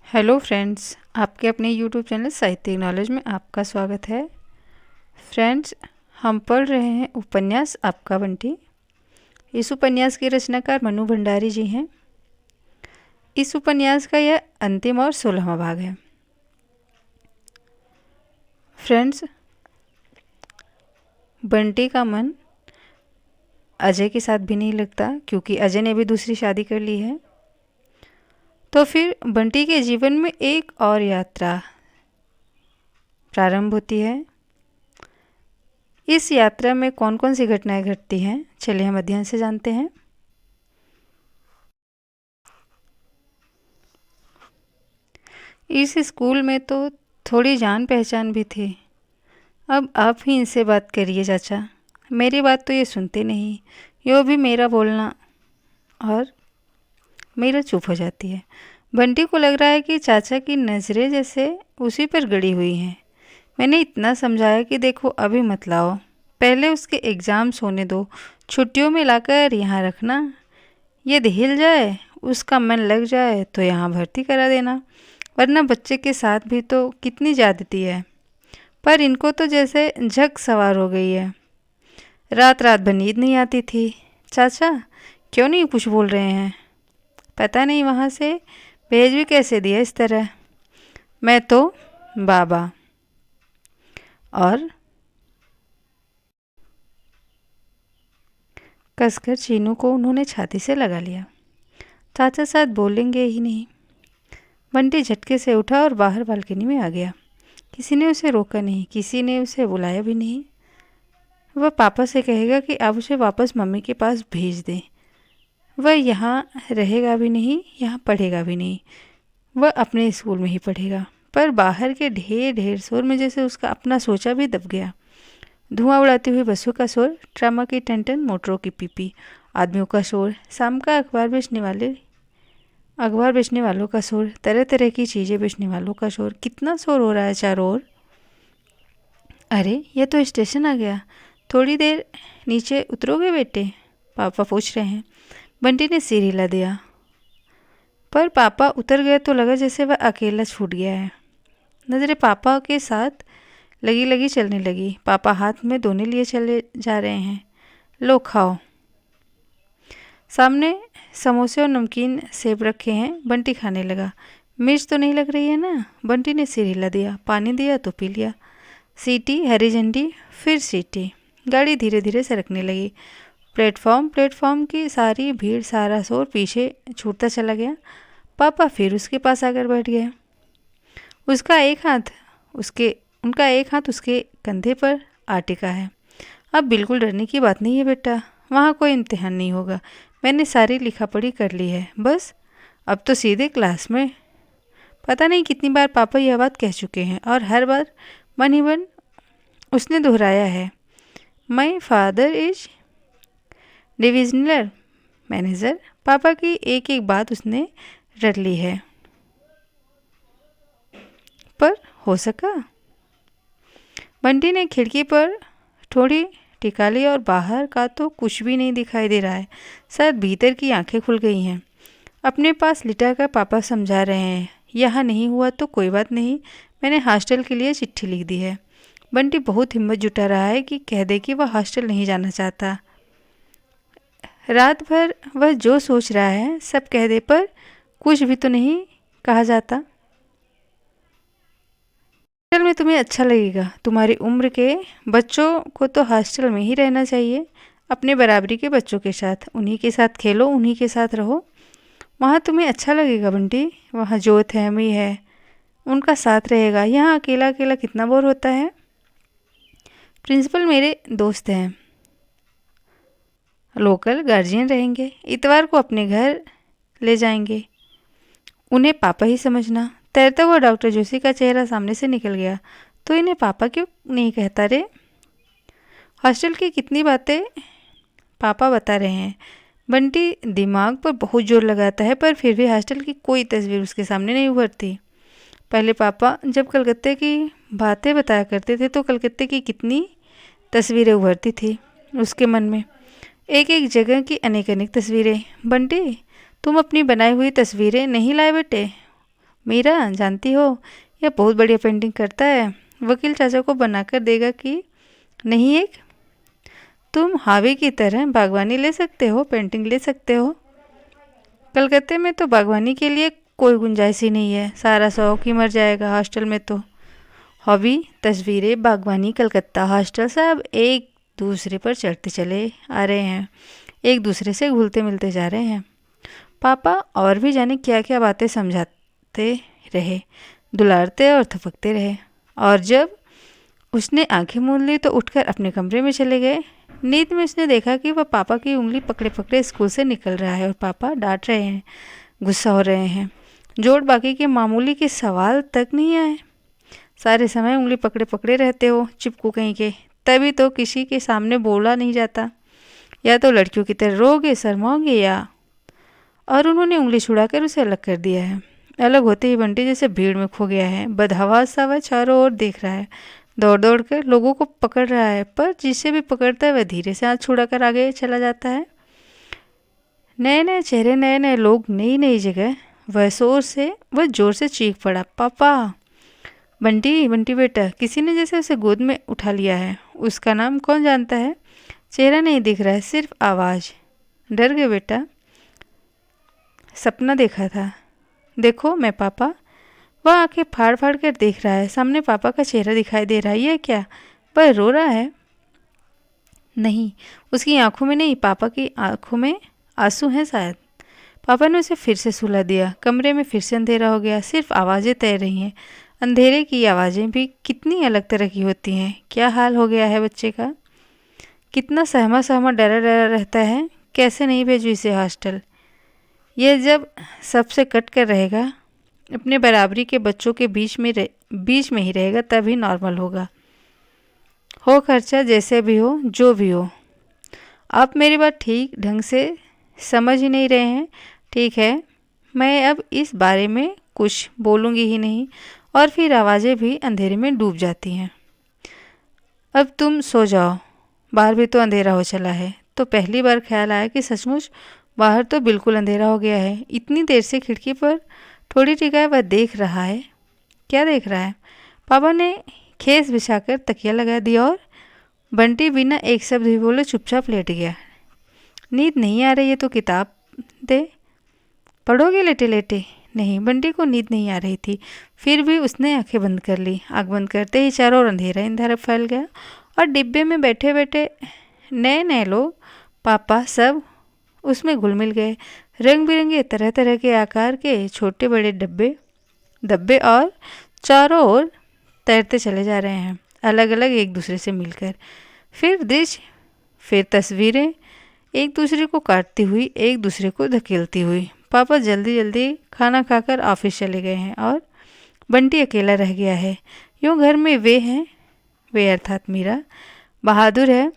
Hello friends, आपके अपने YouTube channel साहित्यिक नॉलेज में आपका स्वागत है। फ्रेंड्स, हम पढ़ रहे हैं उपन्यास आपका बंटी। इस उपन्यास के रचनाकार मनु भंडारी जी हैं। इस उपन्यास का यह अंतिम और 16वां भाग है। फ्रेंड्स, बंटी का मन अजय के साथ भी नहीं लगता क्योंकि अजय ने भी दूसरी शादी कर ली है। तो फिर बंटी के जीवन में एक और यात्रा प्रारंभ होती है। इस यात्रा में कौन कौन सी घटनाएं घटती हैं, चलिए हम अध्ययन से जानते हैं। इस स्कूल में तो थोड़ी जान पहचान भी थी। अब आप ही इनसे बात करिए चाचा, मेरी बात तो ये सुनते नहीं। यो भी मेरा बोलना और मेरा चुप हो जाती है। बंटी को लग रहा है कि चाचा की नज़रें जैसे उसी पर गड़ी हुई हैं। मैंने इतना समझाया कि देखो अभी मत लाओ, पहले उसके एग्ज़ाम्स होने दो, छुट्टियों में लाकर यहाँ रखना। यदि हिल जाए, उसका मन लग जाए तो यहाँ भर्ती करा देना, वरना बच्चे के साथ भी तो कितनी ज़्यादती है। पर इनको तो जैसे झक सवार हो गई है। रात रात भर नींद नहीं आती थी। चाचा क्यों नहीं कुछ बोल रहे हैं? पता नहीं वहाँ से भेज भी कैसे दिया इस तरह। मैं तो बाबा और कसकर चीनू को उन्होंने छाती से लगा लिया। चाचा साथ बोलेंगे ही नहीं। बंटी झटके से उठा और बाहर बालकनी में आ गया। किसी ने उसे रोका नहीं, किसी ने उसे बुलाया भी नहीं। वह पापा से कहेगा कि आप उसे वापस मम्मी के पास भेज दें। वह यहाँ रहेगा भी नहीं, यहाँ पढ़ेगा भी नहीं। वह अपने स्कूल में ही पढ़ेगा। पर बाहर के ढेर ढेर शोर में जैसे उसका अपना सोचा भी दब गया। धुआं उड़ाती हुई बसों का शोर, ट्रामा की टन-टन, मोटरों की पीपी, आदमियों का शोर, शाम का अखबार बेचने वालों का शोर, तरह तरह की चीज़ें बेचने वालों का शोर। कितना शोर हो रहा है चारों ओर। अरे यह तो स्टेशन आ गया। थोड़ी देर नीचे उतरोगे बेटे? पापा पूछ रहे हैं। बंटी ने सिर हिला दिया, पर पापा उतर गए तो लगा जैसे वह अकेला छूट गया है। नज़रें पापा के साथ लगी लगी चलने लगी। पापा हाथ में दोने लिए चले जा रहे हैं। लो खाओ। सामने समोसे और नमकीन सेब रखे हैं। बंटी खाने लगा। मिर्च तो नहीं लग रही है ना? बंटी ने सिर हिला दिया। पानी दिया तो पी लिया। सीटी, हरी झंडी, फिर सीटी। गाड़ी धीरे धीरे सरकने लगी। प्लेटफॉर्म की सारी भीड़, सारा शोर पीछे छूटता चला गया। पापा फिर उसके पास आकर बैठ गए। उनका एक हाथ उसके कंधे पर आ टिका है। अब बिल्कुल डरने की बात नहीं है बेटा, वहाँ कोई इम्तिहान नहीं होगा। मैंने सारी लिखा पढ़ी कर ली है, बस अब तो सीधे क्लास में। पता नहीं कितनी बार पापा यह बात कह चुके हैं और हर बार मन ही मन उसने दोहराया है। My father is divisional manager. पापा की एक एक बात उसने रट ली है। पर हो सका? बंटी ने खिड़की पर थोड़ी टिका ली और बाहर का तो कुछ भी नहीं दिखाई दे रहा है। शायद भीतर की आंखें खुल गई हैं। अपने पास लिटा कर पापा समझा रहे हैं, यहाँ नहीं हुआ तो कोई बात नहीं, मैंने हॉस्टल के लिए चिट्ठी लिख दी है। बंटी बहुत हिम्मत जुटा रहा है कि कह दे कि वह हॉस्टल नहीं जाना चाहता। रात भर वह जो सोच रहा है सब कह दे, पर कुछ भी तो नहीं कहा जाता। हॉस्टल में तुम्हें अच्छा लगेगा। तुम्हारी उम्र के बच्चों को तो हॉस्टल में ही रहना चाहिए, अपने बराबरी के बच्चों के साथ। उन्हीं के साथ खेलो, उन्हीं के साथ रहो। वहाँ तुम्हें अच्छा लगेगा बंटी। वहाँ जो फैमिली है उनका साथ रहेगा। यहाँ अकेला अकेला कितना बोर होता है। प्रिंसिपल मेरे दोस्त हैं, लोकल गार्जियन रहेंगे, इतवार को अपने घर ले जाएंगे। उन्हें पापा ही समझना। तैरता हुआ डॉक्टर जोशी का चेहरा सामने से निकल गया। तो इन्हें पापा क्यों नहीं कहता रे? हॉस्टल की कितनी बातें पापा बता रहे हैं। बंटी दिमाग पर बहुत जोर लगाता है, पर फिर भी हॉस्टल की कोई तस्वीर उसके सामने नहीं उभरती। पहले पापा जब कलकत्ते की बातें बताया करते थे तो कलकत्ते की कितनी तस्वीरें उभरती थी उसके मन में, एक एक जगह की अनेक अनेक तस्वीरें। बंटी तुम अपनी बनाई हुई तस्वीरें नहीं लाए बेटे? मीरा, जानती हो यह बहुत बढ़िया पेंटिंग करता है, वकील चाचा को बनाकर देगा कि नहीं? एक तुम हावी की तरह बागवानी ले सकते हो, पेंटिंग ले सकते हो। कलकत्ते में तो बागवानी के लिए कोई गुंजाइश ही नहीं है, सारा शौक ही मर जाएगा हॉस्टल में तो। हॉबी, तस्वीरें, बागवानी, कलकत्ता, हॉस्टल सब एक दूसरे पर चढ़ते चले आ रहे हैं, एक दूसरे से घुलते मिलते जा रहे हैं। पापा और भी जाने क्या क्या बातें समझाते रहे, दुलारते और थपकते रहे, और जब उसने आंखें मूंद ली तो उठकर अपने कमरे में चले गए। नींद में उसने देखा कि वह पापा की उंगली पकड़े पकड़े स्कूल से निकल रहा है और पापा डांट रहे हैं, गुस्सा हो रहे हैं। जोड़ बाकी के मामूली के सवाल तक नहीं आए। सारे समय उंगली पकड़े पकड़े रहते हो, चिपकू कहीं के, तभी तो किसी के सामने बोला नहीं जाता। या तो लड़कियों की तरह रोगे, शर्माओगे, या और उन्होंने उंगली छुड़ाकर उसे अलग कर दिया है। अलग होते ही बंटी जैसे भीड़ में खो गया है। बदहवास सा वह चारों ओर देख रहा है, दौड़ दौड़ कर लोगों को पकड़ रहा है, पर जिसे भी पकड़ता है वह धीरे से हाथ छुड़ाकर आगे चला जाता है। नए नए चेहरे, नए नए लोग, नई नई जगह। वह जोर से चीख पड़ा, पापा! बंटी, बंटी बेटा! किसी ने जैसे उसे गोद में उठा लिया है। उसका नाम कौन जानता है? चेहरा नहीं दिख रहा है, सिर्फ आवाज़। डर गए बेटा? सपना देखा था। देखो मैं पापा। वह आंखें फाड़ फाड़ कर देख रहा है, सामने पापा का चेहरा दिखाई दे रहा है। यह क्या? वह रो रहा है? नहीं, उसकी आंखों में नहीं, पापा की आंखों में आंसू हैं शायद। पापा ने उसे फिर से सुला दिया। कमरे में फिर से अंधेरा हो गया, सिर्फ आवाज़ें तैर रही हैं। अंधेरे की आवाज़ें भी कितनी अलग तरह की होती हैं। क्या हाल हो गया है बच्चे का? कितना सहमा सहमा डरा डरा रहता है। कैसे नहीं भेजूँ इसे हॉस्टल? यह जब सबसे कट कर रहेगा, अपने बराबरी के बच्चों के बीच में ही रहेगा, तभी नॉर्मल होगा। हो खर्चा जैसे भी हो, जो भी हो। आप मेरी बात ठीक ढंग से समझ ही नहीं रहे हैं। ठीक है, मैं अब इस बारे में कुछ बोलूँगी ही नहीं। और फिर आवाज़ें भी अंधेरे में डूब जाती हैं। अब तुम सो जाओ, बाहर भी तो अंधेरा हो चला है। तो पहली बार ख्याल आया कि सचमुच बाहर तो बिल्कुल अंधेरा हो गया है। इतनी देर से खिड़की पर थोड़ी टिका वह देख रहा है। क्या देख रहा है? पापा ने खेस बिछाकर तकिया लगा दिया और बंटी बिना एक शब्द भी बोले चुपचाप लेट गया। नींद नहीं आ रही है तो किताब दे, पढ़ोगे लेटे लेटे? नहीं, बंटी को नींद नहीं आ रही थी, फिर भी उसने आंखें बंद कर ली। आँख बंद करते ही चारों ओर अंधेरा अंधेरा फैल गया और डिब्बे में बैठे बैठे नए नए लोग, पापा, सब उसमें घुल मिल गए। रंग बिरंगे तरह तरह के आकार के छोटे बड़े डब्बे और चारों ओर तैरते चले जा रहे हैं, अलग अलग एक दूसरे से मिलकर। फिर दृश्य, फिर तस्वीरें, एक दूसरे को काटती हुई, एक दूसरे को धकेलती हुई। पापा जल्दी जल्दी खाना खाकर ऑफिस चले गए हैं और बंटी अकेला रह गया है। यूँ घर में वे अर्थात मीरा बहादुर है,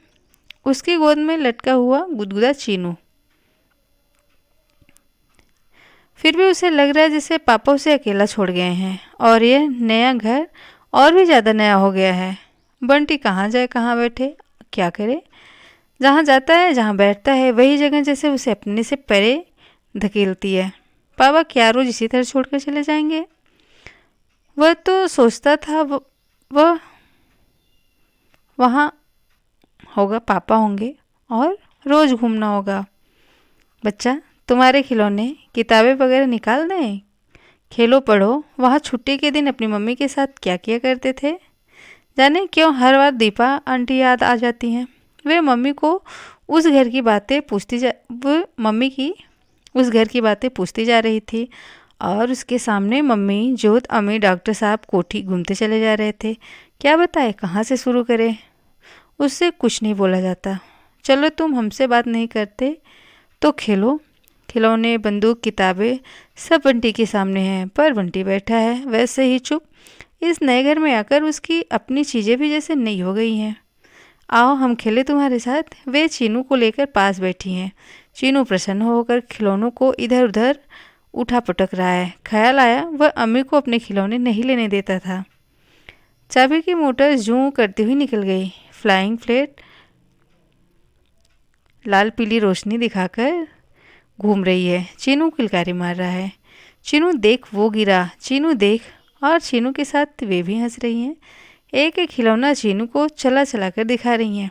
उसकी गोद में लटका हुआ गुदगुदा चीनू। फिर भी उसे लग रहा है जैसे पापा उसे अकेला छोड़ गए हैं और यह नया घर और भी ज़्यादा नया हो गया है। बंटी कहाँ जाए, कहाँ बैठे, क्या करे? जहाँ जाता है, जहाँ बैठता है, वही जगह जैसे उसे अपने से परे धकेलती है। पापा क्या रोज इसी तरह छोड़कर चले जाएंगे? वह तो सोचता था वह वहाँ होगा, पापा होंगे और रोज़ घूमना होगा। बच्चा, तुम्हारे खिलौने, किताबें वगैरह निकाल दें, खेलो पढ़ो। वहाँ छुट्टी के दिन अपनी मम्मी के साथ क्या किया करते थे? जाने क्यों हर बार दीपा आंटी याद आ जाती हैं। वे मम्मी को उस घर की बातें पूछती जा वो मम्मी की उस घर की बातें पूछती जा रही थी और उसके सामने मम्मी, जोत, अम्मी, डॉक्टर साहब कोठी घूमते चले जा रहे थे। क्या बताए, कहाँ से शुरू करें? उससे कुछ नहीं बोला जाता। चलो, तुम हमसे बात नहीं करते तो खेलो। खिलौने, बंदूक, किताबें सब बंटी के सामने हैं, पर बंटी बैठा है वैसे ही चुप। इस नए घर में आकर उसकी अपनी चीज़ें भी जैसे नई हो गई हैं। आओ हम खेले तुम्हारे साथ। वे चीनू को लेकर पास बैठी हैं। चीनू प्रसन्न होकर खिलौनों को इधर उधर उठा पटक रहा है। ख्याल आया वह अम्मी को अपने खिलौने नहीं लेने देता था। चाबी की मोटर जूं करती हुई निकल गई। फ्लाइंग फ्लेट लाल पीली रोशनी दिखाकर घूम रही है। चीनू किलकारी मार रहा है। चीनू देख वो गिरा, चीनू देख। और चीनू के साथ वे भी हंस रही हैं। एक एक खिलौना चीनू को चला चला कर दिखा रही हैं।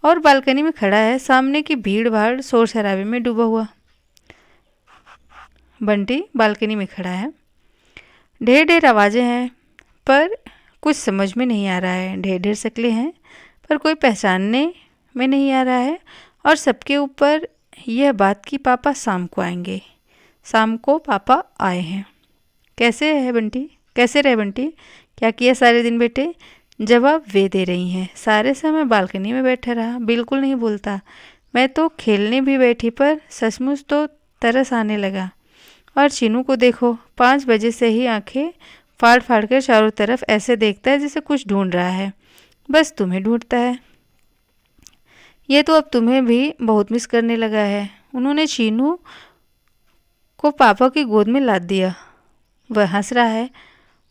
और बालकनी में खड़ा है सामने की भीड़ भाड़ शोर शराबे में डूबा हुआ बंटी बालकनी में खड़ा है। ढेर ढेर आवाज़ें हैं पर कुछ समझ में नहीं आ रहा है। ढेर ढेर शक्लें हैं पर कोई पहचानने में नहीं आ रहा है। और सबके ऊपर यह बात कि पापा शाम को आएंगे। शाम को पापा आए हैं। कैसे है बंटी, कैसे रहे बंटी, क्या किया सारे दिन बेटे? जवाब वे दे रही हैं। सारे समय बालकनी में बैठा रहा, बिल्कुल नहीं बोलता। मैं तो खेलने भी बैठी पर सचमुच तो तरस आने लगा। और चीनू को देखो, 5 बजे से ही आंखें फाड़ फाड़ कर चारों तरफ ऐसे देखता है जैसे कुछ ढूंढ रहा है। बस तुम्हें ढूंढता है। ये तो अब तुम्हें भी बहुत मिस करने लगा है। उन्होंने चीनू को पापा की गोद में लाद दिया। वह हंस रहा है,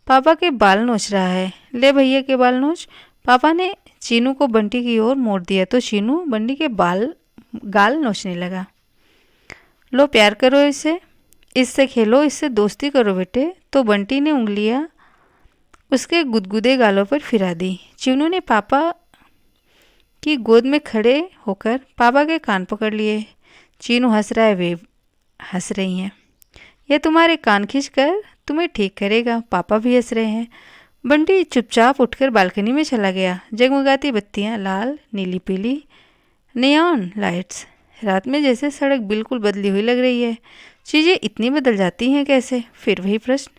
पापा के बाल नोच रहा है। ले भैया के बाल नोच। पापा ने चीनू को बंटी की ओर मोड़ दिया तो चीनू बंटी के गाल नोचने लगा। लो प्यार करो इससे, इससे खेलो, इससे दोस्ती करो बेटे। तो बंटी ने उंगलियां उसके गुदगुदे गालों पर फिरा दी। चीनू ने पापा की गोद में खड़े होकर पापा के कान पकड़ लिए। चीनू हंस रहा है, वे हंस रही हैं। यह तुम्हारे कान खींचकर तुम्हें ठीक करेगा। पापा भी हंस रहे हैं। बंटी चुपचाप उठकर बालकनी में चला गया। जगमगाती बत्तियां, लाल नीली पीली नियॉन लाइट्स। रात में जैसे सड़क बिल्कुल बदली हुई लग रही है। चीज़ें इतनी बदल जाती हैं कैसे? फिर वही प्रश्न,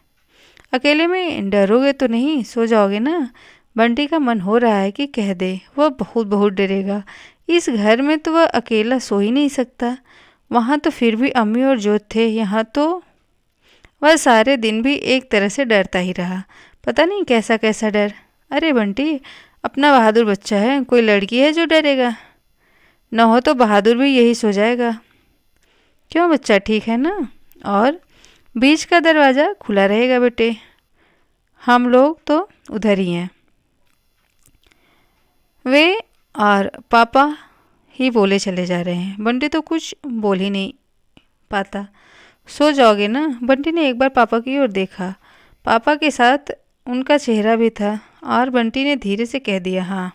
अकेले में डरोगे तो नहीं? सो जाओगे ना? बंटी का मन हो रहा है कि कह दे, वह बहुत बहुत डरेगा। इस घर में तो वह अकेला सो ही नहीं सकता। वहाँ तो फिर भी अम्मी और जोत थे, यहाँ तो वह सारे दिन भी एक तरह से डरता ही रहा। पता नहीं कैसा कैसा डर। अरे बंटी, अपना बहादुर बच्चा है, कोई लड़की है जो डरेगा? न हो तो बहादुर भी यही सो जाएगा। क्यों बच्चा, ठीक है ना? और बीच का दरवाज़ा खुला रहेगा बेटे, हम लोग तो उधर ही हैं। वे और पापा ही बोले चले जा रहे हैं। बंटी तो कुछ बोल ही नहीं पाता। सो जाओगे ना? बंटी ने एक बार पापा की ओर देखा। पापा के साथ उनका चेहरा भी था और बंटी ने धीरे से कह दिया, हाँ।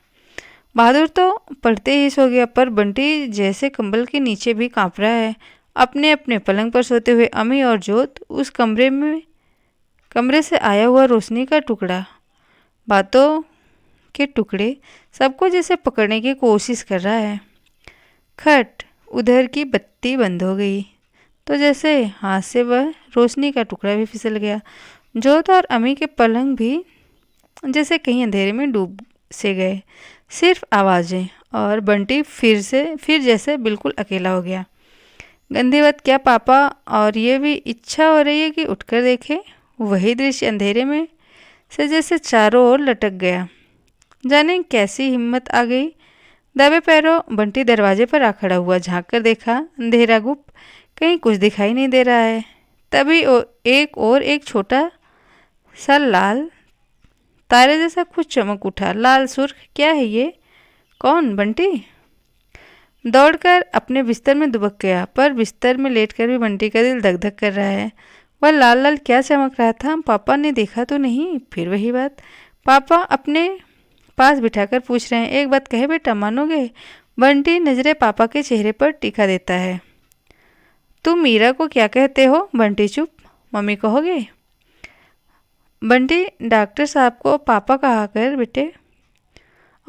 बहादुर तो पढ़ते ही सो गया पर बंटी जैसे कंबल के नीचे भी कांप रहा है। अपने अपने पलंग पर सोते हुए अम्मी और जोत उस कमरे से आया हुआ रोशनी का टुकड़ा, बातों के टुकड़े सबको जैसे पकड़ने की कोशिश कर रहा है। खट, उधर की बत्ती बंद हो गई तो जैसे हाथ से वह रोशनी का टुकड़ा भी फिसल गया। जोत और अम्मी के पलंग भी जैसे कहीं अंधेरे में डूब से गए। सिर्फ आवाज़ें और बंटी फिर जैसे बिल्कुल अकेला हो गया। गंदी बात क्या पापा, और ये भी इच्छा हो रही है कि उठकर देखे। वही दृश्य अंधेरे में से जैसे चारों ओर लटक गया। जाने कैसी हिम्मत आ गई। दबे पैरों बंटी दरवाजे पर आ खड़ा हुआ। झांक कर देखा, अंधेरा गुप्त, कहीं कुछ दिखाई नहीं दे रहा है। तभी एक छोटा सा लाल तारे जैसा कुछ चमक उठा। लाल सुर्ख, क्या है ये? कौन? बंटी दौड़कर अपने बिस्तर में दुबक गया, पर बिस्तर में लेटकर भी बंटी का दिल धक धक कर रहा है। वह लाल लाल क्या चमक रहा था? पापा ने देखा तो नहीं? फिर वही बात। पापा अपने पास बिठाकर पूछ रहे हैं, एक बात कहे बेटा, मानोगे? बंटी नजरें पापा के चेहरे पर टिका देता है। तुम मीरा को क्या कहते हो? बंटी चुप। मम्मी कहोगे? बंटी डॉक्टर साहब को पापा कहा कर बेटे।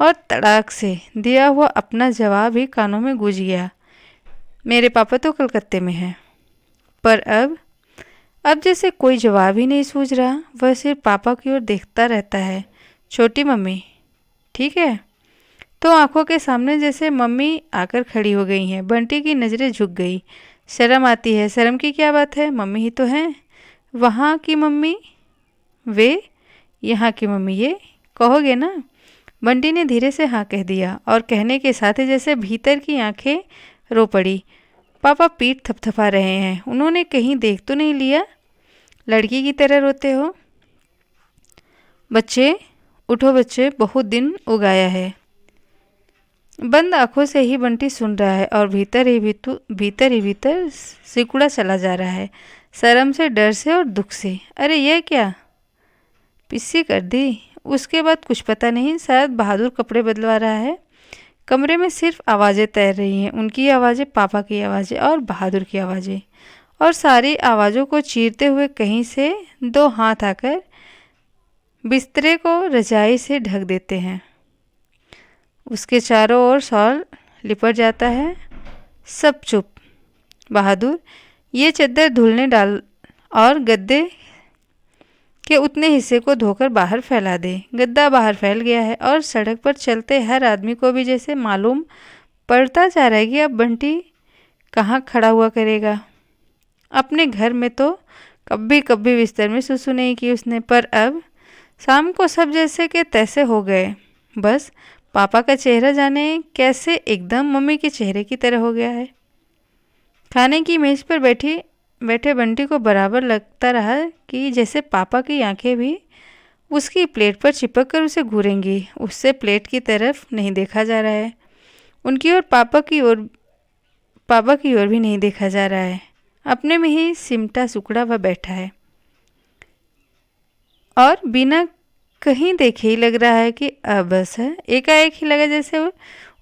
और तड़ाक से दिया हुआ अपना जवाब ही कानों में गूंज गया। मेरे पापा तो कलकत्ते में हैं। पर अब जैसे कोई जवाब ही नहीं सूझ रहा। वह सिर्फ पापा की ओर देखता रहता है। छोटी मम्मी ठीक है? तो आंखों के सामने जैसे मम्मी आकर खड़ी हो गई हैं। बंटी की नज़रें झुक गई। शर्म आती है। शर्म की क्या बात है? मम्मी ही तो हैं। वहाँ की मम्मी वे, यहाँ की मम्मी ये। कहोगे ना? बंटी ने धीरे से हाँ कह दिया और कहने के साथ ही जैसे भीतर की आंखें रो पड़ी। पापा पीठ थपथपा रहे हैं। उन्होंने कहीं देख तो नहीं लिया? लड़की की तरह रोते हो। बच्चे उठो, बच्चे, बहुत दिन उगाया है। बंद आंखों से ही बंटी सुन रहा है और भीतर ही भीतर सिकुड़ा चला जा रहा है। शर्म से, डर से और दुख से। अरे यह क्या, पिस्सी कर दी। उसके बाद कुछ पता नहीं, शायद बहादुर कपड़े बदलवा रहा है। कमरे में सिर्फ आवाज़ें तैर रही हैं, उनकी आवाज़ें, पापा की आवाज़ें और बहादुर की आवाज़ें। और सारी आवाज़ों को चीरते हुए कहीं से दो हाथ आकर बिस्तरे को रजाई से ढक देते हैं। उसके चारों ओर शॉल लिपट जाता है। सब चुप। बहादुर, ये चद्दर धुलने डाल और गद्दे के उतने हिस्से को धोकर बाहर फैला दे। गद्दा बाहर फैल गया है और सड़क पर चलते हर आदमी को भी जैसे मालूम पड़ता जा रहा है कि अब बंटी कहाँ खड़ा हुआ करेगा। अपने घर में तो कभी कभी बिस्तर में सुसु नहीं की उसने, पर अब शाम को सब जैसे के तैसे हो गए। बस पापा का चेहरा जाने कैसे एकदम मम्मी के चेहरे की तरह हो गया है। खाने की मेज पर बैठे बंटी को बराबर लगता रहा कि जैसे पापा की आंखें भी उसकी प्लेट पर चिपक कर उसे घूरेंगी। उससे प्लेट की तरफ नहीं देखा जा रहा है, उनकी और पापा की ओर भी नहीं देखा जा रहा है। अपने में ही सिमटा सुकड़ा वह बैठा है और बिना कहीं देखे ही लग रहा है कि अब बस है। एकाएक ही लगा जैसे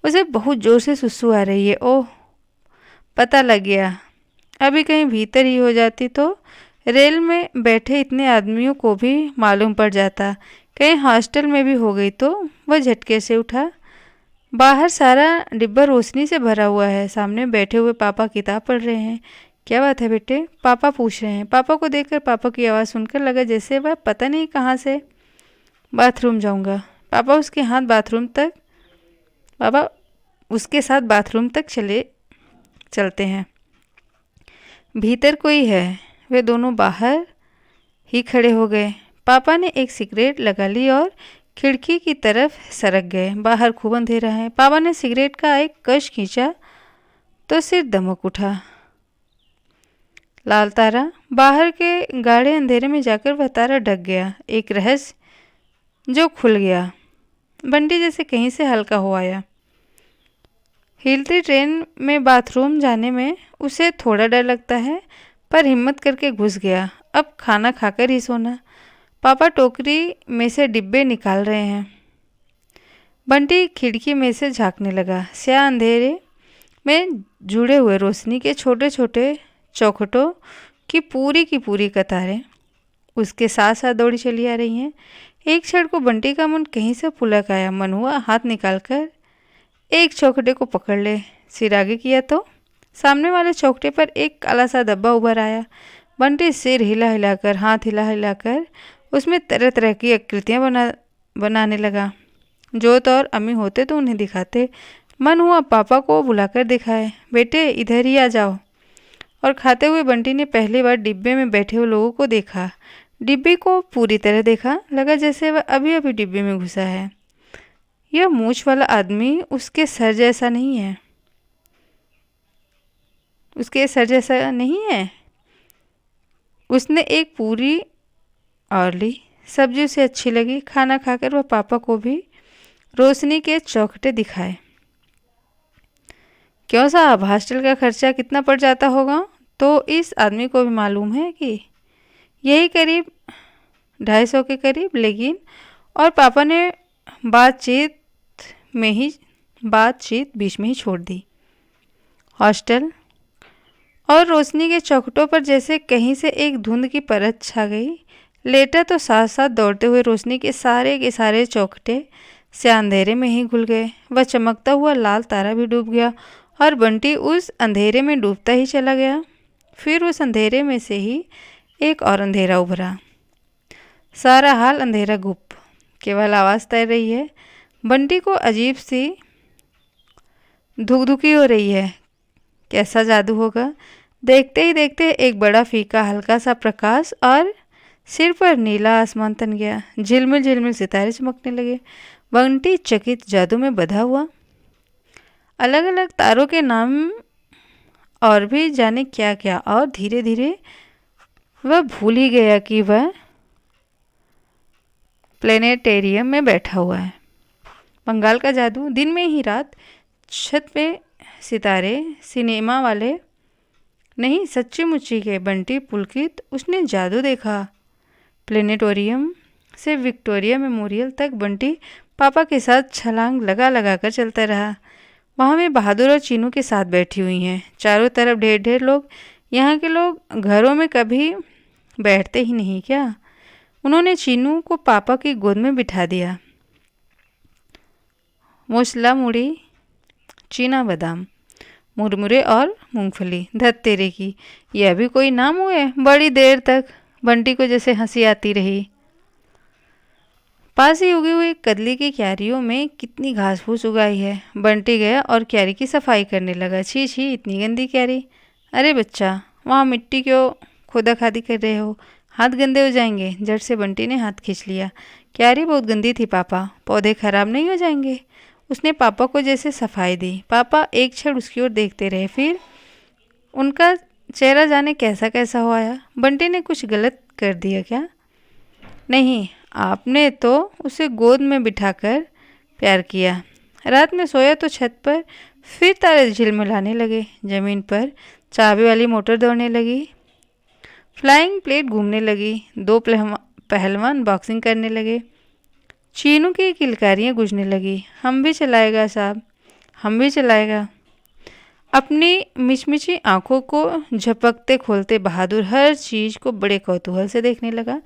उसे बहुत जोर से सुसु आ रही है। ओह, पता लग गया। अभी कहीं भीतर ही हो जाती तो रेल में बैठे इतने आदमियों को भी मालूम पड़ जाता। कहीं हॉस्टल में भी हो गई तो। वह झटके से उठा। बाहर सारा डिब्बा रोशनी से भरा हुआ है। सामने बैठे हुए पापा किताब पढ़ रहे हैं। क्या बात है बेटे, पापा पूछ रहे हैं। पापा को देखकर पापा की आवाज़ सुनकर लगा जैसे वह पता नहीं कहाँ से। बाथरूम जाऊंगा। पापा उसके साथ बाथरूम तक चलते हैं। भीतर कोई है। वे दोनों बाहर ही खड़े हो गए। पापा ने एक सिगरेट लगा ली और खिड़की की तरफ सरक गए। बाहर खूब अंधेरा है। पापा ने सिगरेट का एक कश खींचा तो सिर दमक उठा। लाल तारा। बाहर के गाढ़े अंधेरे में जाकर वह तारा ढक गया। एक रहस्य जो खुल गया। बंटी जैसे कहीं से हल्का हो आया। हिलती ट्रेन में बाथरूम जाने में उसे थोड़ा डर लगता है, पर हिम्मत करके घुस गया। अब खाना खाकर ही सोना। पापा टोकरी में से डिब्बे निकाल रहे हैं। बंटी खिड़की में से झांकने लगा। स्याह अंधेरे में जुड़े हुए रोशनी के छोटे छोटे चौखटों की पूरी कतारें उसके साथ साथ दौड़ी चली आ रही हैं। एक क्षण को बंटी का मन कहीं से पुलक आया। मन हुआ हाथ निकालकर एक चौखटे को पकड़ ले। सिर आगे किया तो सामने वाले चौखटे पर एक काला सा डब्बा उभर आया। बंटी सिर हिला हिलाकर, हाथ हिला हिलाकर उसमें तरह तरह की आकृतियाँ बनाने लगा। जोत और अम्मी होते तो उन्हें दिखाते। मन हुआ पापा को बुलाकर दिखाए। बेटे इधर ही आ जाओ। और खाते हुए बंटी ने पहली बार डिब्बे में बैठे हुए लोगों को देखा। डिब्बे को पूरी तरह देखा। लगा जैसे वह अभी अभी डिब्बे में घुसा है। यह मूंछ वाला आदमी उसके सर जैसा नहीं है। उसने एक पूरी और ली। सब्जी उसे अच्छी लगी। खाना खाकर वह पापा को भी रोशनी के चौखटे दिखाए। क्यों साहब, हॉस्टल का खर्चा कितना पड़ जाता होगा? तो इस आदमी को भी मालूम है कि यही करीब 250 के करीब। लेकिन और पापा ने बातचीत बीच में ही छोड़ दी। हॉस्टल और रोशनी के चौखटों पर जैसे कहीं से एक धुंध की परत छा गई। लेटा तो साथ साथ दौड़ते हुए रोशनी के सारे चौखटे से अंधेरे में ही घुल गए। वह चमकता हुआ लाल तारा भी डूब गया और बंटी उस अंधेरे में डूबता ही चला गया। फिर उस अंधेरे में से ही एक और अंधेरा उभरा। सारा हाल अंधेरा गुप, केवल आवाज़ तैर रही है। बंटी को अजीब सी धुकधुकी हो रही है। कैसा जादू होगा। देखते ही देखते एक बड़ा फीका हल्का सा प्रकाश और सिर पर नीला आसमान तन गया। झिलमिल झिलमिल सितारे चमकने लगे। बंटी चकित जादू में बंधा हुआ। अलग अलग तारों के नाम और भी जाने क्या क्या। और धीरे धीरे वह भूल ही गया कि वह प्लेनेटेरियम में बैठा हुआ है। बंगाल का जादू। दिन में ही रात, छत पे सितारे, सिनेमा वाले नहीं, सच्ची मुच्ची के बंटी पुलकित, उसने जादू देखा। प्लेनेटोरियम से विक्टोरिया मेमोरियल तक बंटी पापा के साथ छलांग लगा लगा कर चलता रहा। वहाँ मैं बहादुर और चीनू के साथ बैठी हुई हैं। चारों तरफ ढेर ढेर लोग। यहाँ के लोग घरों में कभी बैठते ही नहीं क्या? उन्होंने चीनू को पापा की गोद में बिठा दिया। मूसला मुड़ी, चीना बादाम, मुरमुरे और मूंगफली, धत तेरे की, यह भी कोई नाम हुए? बड़ी देर तक बंटी को जैसे हंसी आती रही। पास ही उगी हुई कदली की क्यारियों में कितनी घास फूस उगाई है। बंटी गया और क्यारी की सफाई करने लगा। छी छी, इतनी गंदी क्यारी। अरे बच्चा, वहाँ मिट्टी क्यों खोदा खादी कर रहे हो? हाथ गंदे हो जाएंगे। झट से बंटी ने हाथ खींच लिया। क्यारी बहुत गंदी थी पापा, पौधे खराब नहीं हो जाएंगे? उसने पापा को जैसे सफाई दी। पापा एक क्षण उसकी ओर देखते रहे, फिर उनका चेहरा जाने कैसा कैसा हो आया। बंटी ने कुछ गलत कर दिया क्या? नहीं, आपने तो उसे गोद में बिठाकर प्यार किया। रात में सोया तो छत पर, फिर तारे झिलमिलाने लगे। ज़मीन पर चाबी वाली मोटर दौड़ने लगी, फ्लाइंग प्लेट घूमने लगी, दो पहलवान बॉक्सिंग करने लगे। चीनू की किलकारियाँ गूंजने लगी। हम भी चलाएगा साहब, हम भी चलाएगा। अपनी मिचमिची आंखों को झपकते खोलते बहादुर हर चीज़ को बड़े कौतूहल से देखने लगा।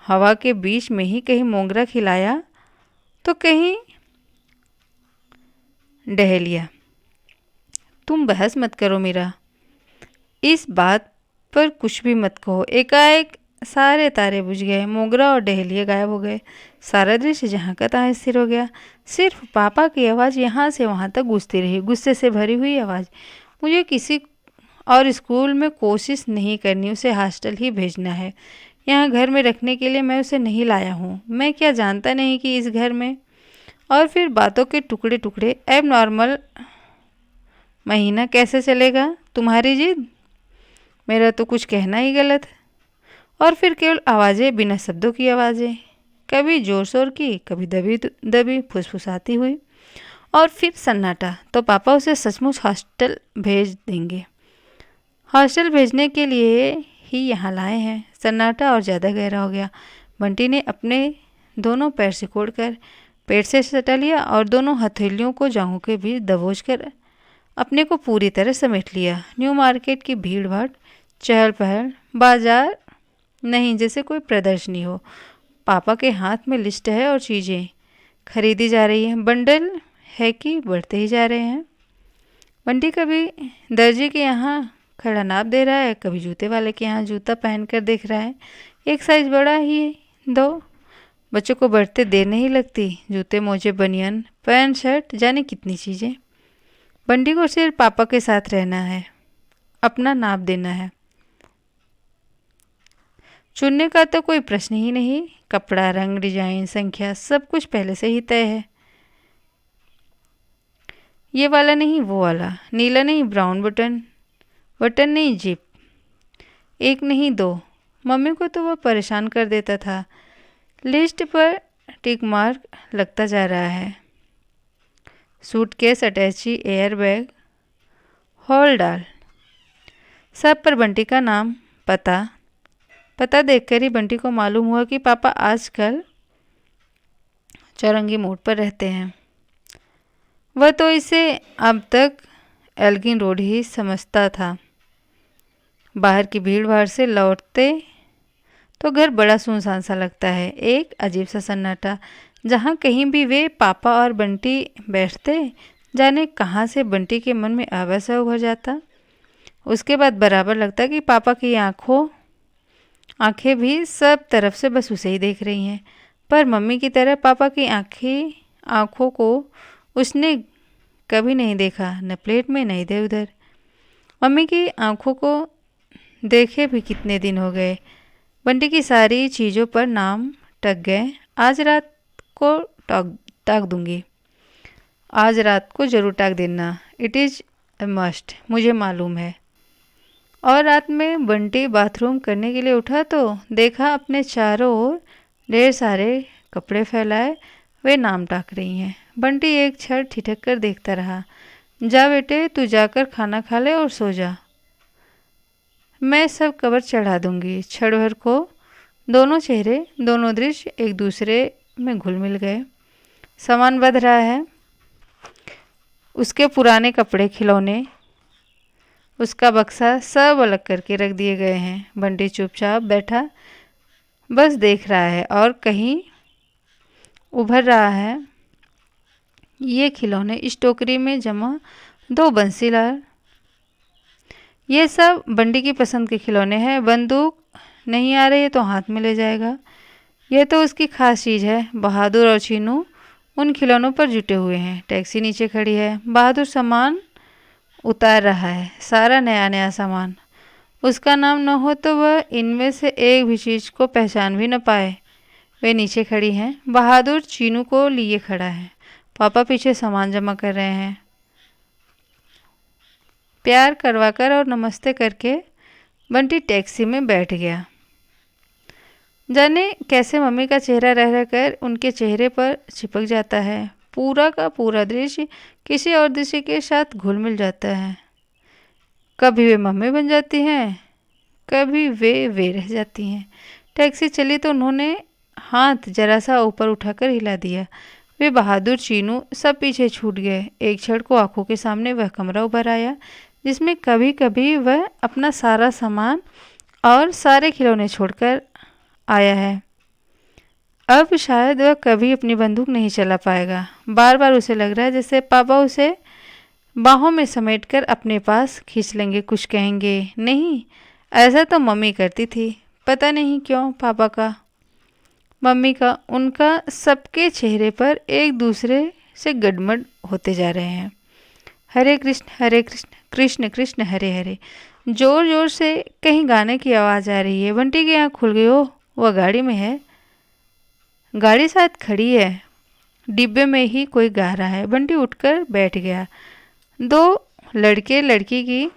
हवा के बीच में ही कहीं मोगरा खिलाया तो कहीं डहेलिया। तुम बहस मत करो मीरा, इस बात पर कुछ भी मत कहो। एकाएक सारे तारे बुझ गए, मोगरा और डहेलिया गायब हो गए। सारा दृश्य जहाँ का तहाँ स्थिर हो गया। सिर्फ पापा की आवाज़ यहाँ से वहाँ तक गूंजती रही, गुस्से से भरी हुई आवाज़। मुझे किसी और स्कूल में कोशिश नहीं करनी, उसे हॉस्टल ही भेजना है। यहाँ घर में रखने के लिए मैं उसे नहीं लाया हूँ। मैं क्या जानता नहीं कि इस घर में। और फिर बातों के टुकड़े टुकड़े। एब नॉर्मल महीना कैसे चलेगा? तुम्हारी जिद, मेरा तो कुछ कहना ही गलत। और फिर केवल आवाज़ें, बिना शब्दों की आवाज़ें, कभी ज़ोर शोर की, कभी दबी दबी फुसफुसाती हुई, और फिर सन्नाटा। तो पापा उसे सचमुच हॉस्टल भेज देंगे। हॉस्टल भेजने के लिए ही यहाँ लाए हैं। सन्नाटा और ज़्यादा गहरा हो गया। बंटी ने अपने दोनों पैर सिकोड़कर पेट से सटा लिया और दोनों हथेलियों को जांघों के बीच दबोच कर अपने को पूरी तरह समेट लिया। न्यू मार्केट की भीड़ भाड़, चहल पहल, बाजार नहीं, जैसे कोई प्रदर्शनी हो। पापा के हाथ में लिस्ट है और चीज़ें खरीदी जा रही हैं। बंडल है कि बढ़ते ही जा रहे हैं। बंटी कभी दर्जी के यहाँ खड़ा नाप दे रहा है, कभी जूते वाले के यहाँ जूता पहन कर देख रहा है। एक साइज बड़ा ही दो। बच्चों को बढ़ते देर नहीं लगती। जूते, मोजे, बनियान, पैंट, शर्ट, जाने कितनी चीज़ें। बंटी को सिर्फ पापा के साथ रहना है, अपना नाप देना है। चुनने का तो कोई प्रश्न ही नहीं। कपड़ा, रंग, डिजाइन, संख्या, सब कुछ पहले से ही तय है। ये वाला नहीं, वो वाला, नीला नहीं, ब्राउन बटन, बटन नहीं, जिप, एक नहीं दो। मम्मी को तो वह परेशान कर देता था। लिस्ट पर टिक मार्क लगता जा रहा है। सूटकेस, अटैची, एयर बैग, हॉल डाल, सब पर बंटी का नाम, पता देखकर ही बंटी को मालूम हुआ कि पापा आजकल चौरंगी मोड़ पर रहते हैं। वह तो इसे अब तक एल्गिन रोड ही समझता था। बाहर की भीड़ भाड़ से लौटते तो घर बड़ा सुनसान सा लगता है। एक अजीब सा सन्नाटा। जहाँ कहीं भी वे पापा और बंटी बैठते, जाने कहाँ से बंटी के मन में आवासा उभर जाता। उसके बाद बराबर लगता कि पापा की आंखें भी सब तरफ से बस उसे ही देख रही हैं। पर मम्मी की तरह पापा की आंखों को उसने कभी नहीं देखा, न प्लेट में, न इधर उधर। मम्मी की आंखों को देखे भी कितने दिन हो गए। बंटी की सारी चीज़ों पर नाम टक गए। आज रात को टाक दूंगी, आज रात को ज़रूर टाक देना। इट इज़ अ मस्ट, मुझे मालूम है। और रात में बंटी बाथरूम करने के लिए उठा तो देखा अपने चारों ओर ढेर सारे कपड़े फैलाए, वे नाम टाक रही हैं। बंटी एक क्षण ठिठक कर देखता रहा। जा बेटे, तू जाकर खाना खा ले और सो जा। मैं सब कबर चढ़ा दूंगी। क्षण भर को दोनों चेहरे, दोनों दृश्य एक दूसरे में घुल मिल गए। सामान बंध रहा है, उसके पुराने कपड़े, खिलौने, उसका बक्सा सब अलग करके रख दिए गए हैं। बंटी चुपचाप बैठा बस देख रहा है और कहीं उभर रहा है ये खिलौने, इस टोकरी में जमा 2 बंसीलाल। ये सब बंटी की पसंद के खिलौने हैं। बंदूक नहीं आ रही है तो हाथ में ले जाएगा। यह तो उसकी खास चीज़ है। बहादुर और चीनू उन खिलौनों पर जुटे हुए हैं। टैक्सी नीचे खड़ी है। बहादुर सामान उतार रहा है, सारा नया नया सामान। उसका नाम न हो तो वह इनमें से एक भी चीज़ को पहचान भी न पाए। वे नीचे खड़ी हैं। बहादुर चीनू को लिए खड़ा है। पापा पीछे सामान जमा कर रहे हैं। प्यार करवाकर और नमस्ते करके बंटी टैक्सी में बैठ गया। जाने कैसे मम्मी का चेहरा रह रहकर उनके चेहरे पर चिपक जाता है। पूरा का पूरा दृश्य किसी और दृश्य के साथ घुल मिल जाता है। कभी वे मम्मी बन जाती हैं, कभी वे रह जाती हैं। टैक्सी चली तो उन्होंने हाथ जरा सा ऊपर उठाकर हिला दिया। वे बहादुर, चीनू सब पीछे छूट गए। एक क्षण को आंखों के सामने वह कमरा उभर आया जिसमें कभी कभी वह अपना सारा सामान और सारे खिलौने छोड़कर आया है। अब शायद वह कभी अपनी बंदूक नहीं चला पाएगा। बार बार उसे लग रहा है जैसे पापा उसे बाहों में समेटकर अपने पास खींच लेंगे, कुछ कहेंगे। नहीं, ऐसा तो मम्मी करती थी। पता नहीं क्यों पापा का, मम्मी का, उनका सबके चेहरे पर एक दूसरे से गडमड होते जा रहे हैं। हरे कृष्ण कृष्ण कृष्ण हरे हरे। जोर जोर से कहीं गाने की आवाज़ आ रही है। बंटी की आँख खुल गई। हो, वह गाड़ी में है। गाड़ी शायद खड़ी है। डिब्बे में ही कोई गा रहा है। बंटी उठकर बैठ गया। 2 लड़के लड़की की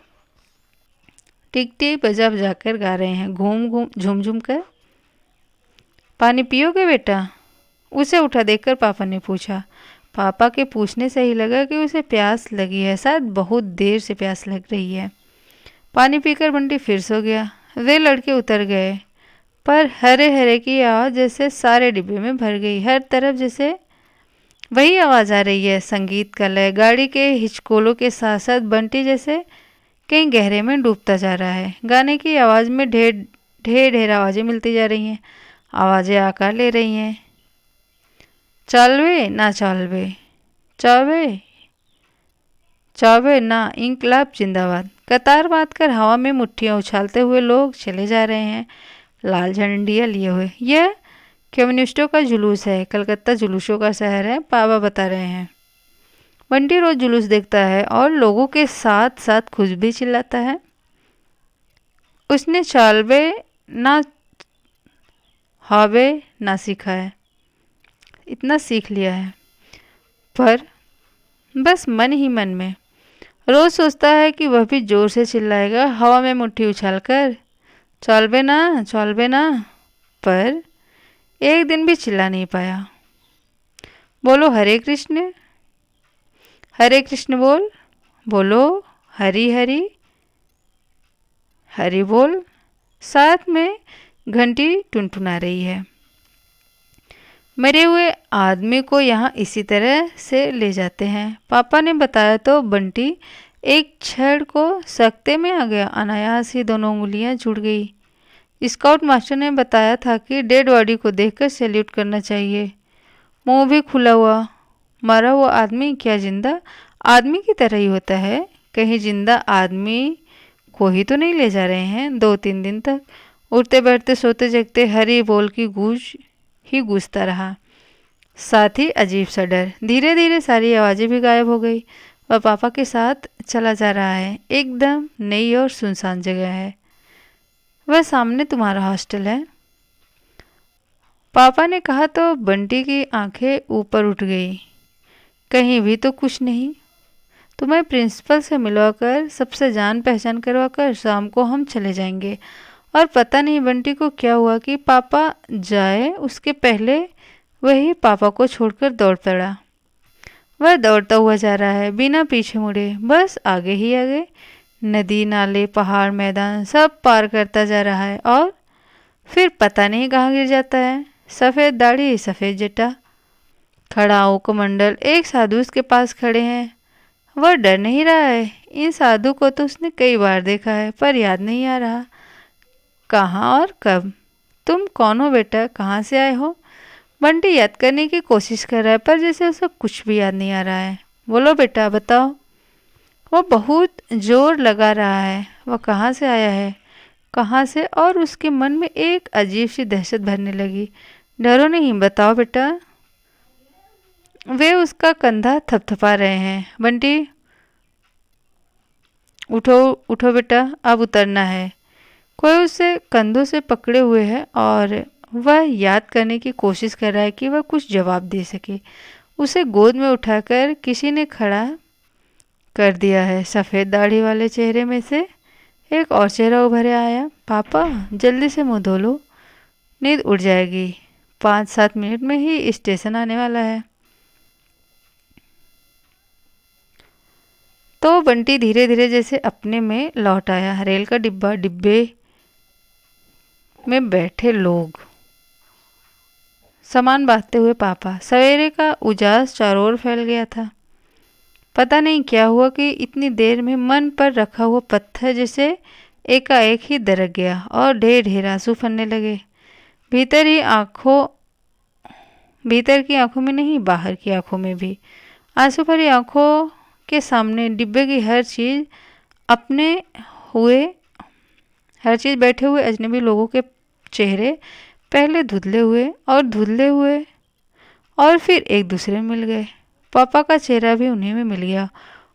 टिकटी बजा बजा कर गा रहे हैं, घूम घूम झूम झूम कर। पानी पियोगे बेटा? उसे उठा देखकर पापा ने पूछा। पापा के पूछने से ही लगा कि उसे प्यास लगी है, शायद बहुत देर से प्यास लग रही है। पानी पीकर बंटी फिर सो गया। वे लड़के उतर गए, पर हरे हरे की आवाज़ जैसे सारे डिब्बे में भर गई। हर तरफ जैसे वही आवाज़ आ रही है, संगीत का लय। गाड़ी के हिचकोलों के साथ साथ बंटी जैसे कहीं गहरे में डूबता जा रहा है। गाने की आवाज़ में ढेर ढेर ढेर आवाज़ें मिलती जा रही हैं। आवाज़ें आकार ले रही हैं। चालवे ना चालवे, चावे चावे ना, इंकलाब जिंदाबाद। कतार बांधकर हवा में मुट्ठियाँ उछालते हुए लोग चले जा रहे हैं, लाल झंडियाँ लिए हुए। यह कम्युनिस्टों का जुलूस है। कलकत्ता जुलूसों का शहर है, पापा बता रहे हैं। बंटी रोज जुलूस देखता है और लोगों के साथ साथ खुद भी चिल्लाता है। उसने चालवे ना हावे ना सीखा है, इतना सीख लिया है, पर बस मन ही मन में। रोज सोचता है कि वह भी जोर से चिल्लाएगा, हवा में मुट्ठी उछालकर, चालवे ना, पर एक दिन भी चिल्ला नहीं पाया। बोलो हरे कृष्ण बोल, बोलो हरी हरी हरी बोल। साथ में घंटी टुनटुना रही है। मरे हुए आदमी को यहाँ इसी तरह से ले जाते हैं। पापा ने बताया तो बंटी एक क्षण को सकते में आ गया। अनायास ही दोनों उंगलियां जुड़ गई। स्काउट मास्टर ने बताया था कि डेड बॉडी को देखकर सैल्यूट करना चाहिए। मुंह भी खुला हुआ। मरा हुआ आदमी क्या जिंदा आदमी की तरह ही होता है? कहीं जिंदा आदमी को ही तो नहीं ले जा रहे हैं? 2-3 दिन तक उठते बैठते सोते जगते हरी बोल की गूंज ही गूंजता रहा, साथ ही अजीब सा डर। धीरे धीरे सारी आवाज़ें भी गायब हो गई। वह पापा के साथ चला जा रहा है। एकदम नई और सुनसान जगह है। वह सामने तुम्हारा हॉस्टल है, पापा ने कहा तो बंटी की आंखें ऊपर उठ गई। कहीं भी तो कुछ नहीं। तुम्हें प्रिंसिपल से मिलवाकर, सबसे जान पहचान करवाकर शाम को हम चले जाएंगे। और पता नहीं बंटी को क्या हुआ कि पापा जाए उसके पहले वही पापा को छोड़कर दौड़ पड़ा। वह दौड़ता हुआ जा रहा है बिना पीछे मुड़े, बस आगे ही आगे। नदी, नाले, पहाड़, मैदान सब पार करता जा रहा है और फिर पता नहीं कहाँ गिर जाता है। सफ़ेद दाढ़ी, सफ़ेद जटा, खड़ा मुखमंडल, एक साधु उसके पास खड़े हैं। वह डर नहीं रहा है। इन साधु को तो उसने कई बार देखा है, पर याद नहीं आ रहा कहाँ और कब। तुम कौन हो बेटा, कहाँ से आए हो? बंटी याद करने की कोशिश कर रहा है, पर जैसे उसे कुछ भी याद नहीं आ रहा है। बोलो बेटा, बताओ। वो बहुत जोर लगा रहा है। वह कहाँ से आया है, कहाँ से? और उसके मन में एक अजीब सी दहशत भरने लगी। डरो नहीं, बताओ बेटा। वे उसका कंधा थपथपा रहे हैं। बंटी, उठो उठो बेटा, अब उतरना है। कोई उसे कंधों से पकड़े हुए है और वह याद करने की कोशिश कर रहा है कि वह कुछ जवाब दे सके। उसे गोद में उठाकर किसी ने खड़ा कर दिया है। सफ़ेद दाढ़ी वाले चेहरे में से एक और चेहरा उभर आया। पापा, जल्दी से मुंह धो लो, नींद उड़ जाएगी। 5-7 मिनट में ही स्टेशन आने वाला है। तो बंटी धीरे धीरे जैसे अपने में लौट आया। रेल का डिब्बा, डिब्बे में बैठे लोग, सामान बांधते हुए पापा। सवेरे का उजास चारों ओर फैल गया था। पता नहीं क्या हुआ कि इतनी देर में मन पर रखा हुआ पत्थर जैसे एकाएक ही दरक गया और ढेर ढेर आंसू फलने लगे। भीतर की आंखों में नहीं, बाहर की आंखों में भी। आंसू भरी आंखों के सामने डिब्बे की अपने हुए हर चीज़ बैठे हुए अजनबी लोगों के चेहरे पहले धुंधले हुए और फिर एक दूसरे में मिल गए। पापा का चेहरा भी उन्हीं में मिल गया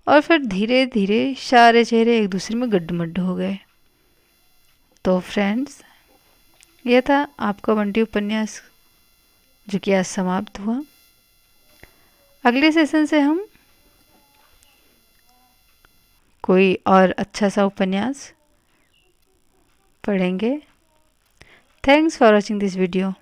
और फिर धीरे धीरे सारे चेहरे एक दूसरे में गड्ढ-मड्ढ हो गए। तो फ्रेंड्स, यह था आपका बंटी उपन्यास, जो कि आज समाप्त हुआ। अगले सेशन से हम कोई और अच्छा सा उपन्यास पढ़ेंगे। Thanks for watching this video.